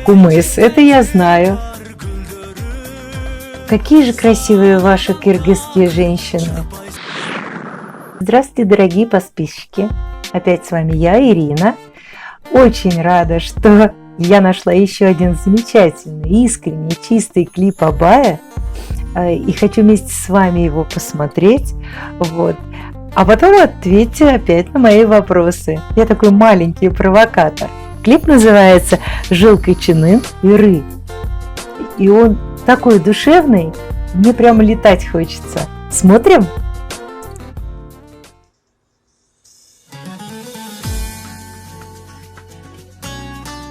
Кумыс, это я знаю. Какие же красивые ваши кыргызские женщины. Здравствуйте, дорогие подписчики. Опять с вами я, Ирина. Очень рада, что я нашла еще один замечательный, искренний, чистый клип Абая. И хочу вместе с вами его посмотреть. Вот. А потом ответьте опять на мои вопросы. Я такой маленький провокатор. Клип называется «Жылкы чынын иры». И он такой душевный, мне прямо летать хочется. Смотрим?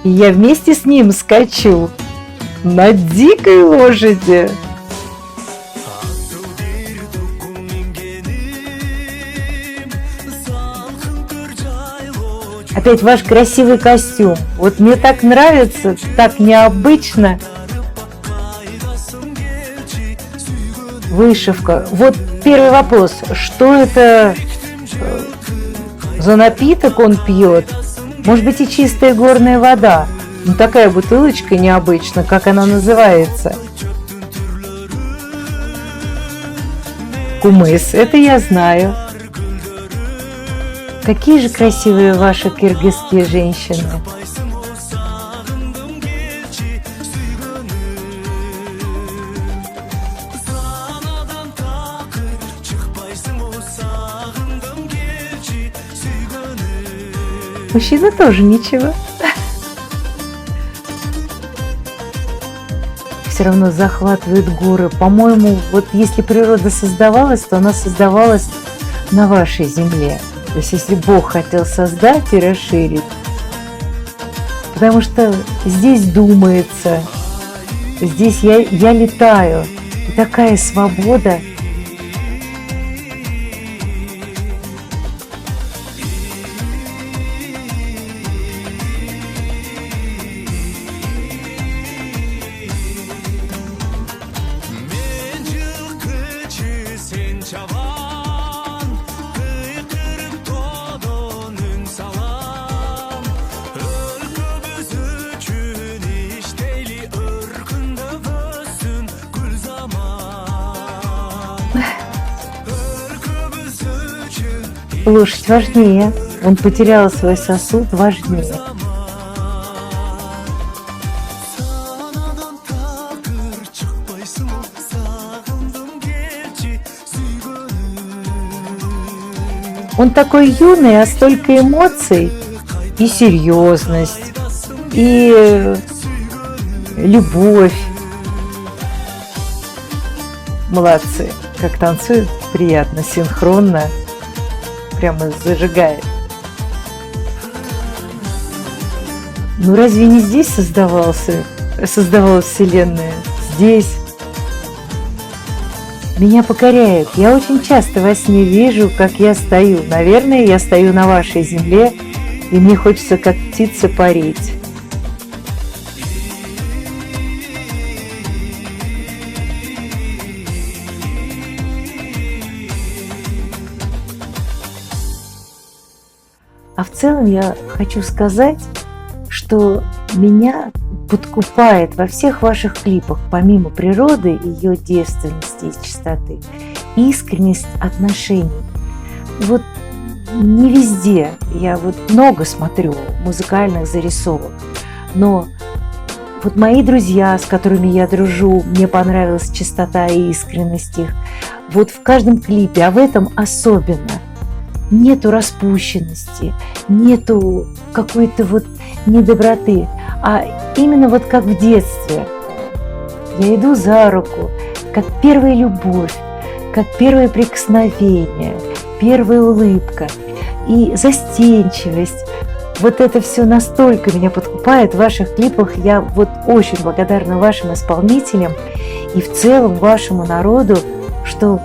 И я вместе с ним скачу на дикой лошади. Опять ваш красивый костюм. Вот мне так нравится, так необычно. Вышивка. Вот первый вопрос. Что это за напиток он пьет? Может быть, и чистая горная вода. Ну, такая бутылочка необычная, как она называется. Кумыс, это я знаю. Какие же красивые ваши кыргызские женщины. Мужчина тоже ничего. Все равно захватывает горы. По-моему, вот если природа создавалась, то она создавалась на вашей земле. То есть если Бог хотел создать и расширить. Потому что здесь думается, здесь я летаю. И такая свобода. Лошадь важнее. Он потерял свой сосуд, важнее. Он такой юный, а столько эмоций и серьезность, и любовь. Молодцы. Как танцуют, приятно, синхронно. Прямо зажигает. Ну разве не здесь создавалась Вселенная? Здесь. Меня покоряет. Я очень часто во сне вижу, как я стою. Наверное, я стою на вашей земле, и мне хочется как птица парить. А в целом я хочу сказать, что меня подкупает во всех ваших клипах, помимо природы, ее девственности и чистоты, искренность отношений. Вот не везде, я вот много смотрю музыкальных зарисовок, но вот мои друзья, с которыми я дружу, мне понравилась чистота и искренность их. Вот в каждом клипе, а в этом особенно. Нету распущенности, нету какой-то вот недоброты, а именно вот как в детстве. Я иду за руку, как первая любовь, как первое прикосновение, первая улыбка и застенчивость. Вот это все настолько меня подкупает в ваших клипах. Я вот очень благодарна вашим исполнителям и в целом вашему народу, что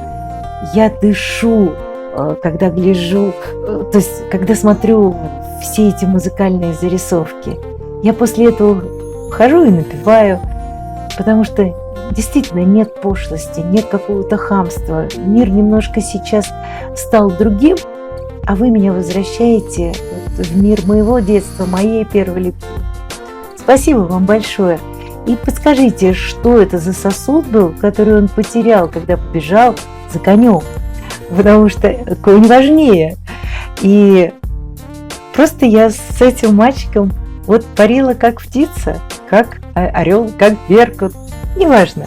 я дышу, когда гляжу, то есть когда смотрю все эти музыкальные зарисовки. Я после этого хожу и напеваю, потому что действительно нет пошлости, нет какого-то хамства. Мир немножко сейчас стал другим, а вы меня возвращаете в мир моего детства, моей первой любви. Спасибо вам большое. И подскажите, что это за сосуд был, который он потерял, когда побежал за конем? Потому что конь важнее. И просто я с этим мальчиком вот парила как птица, как орел, как беркут, неважно.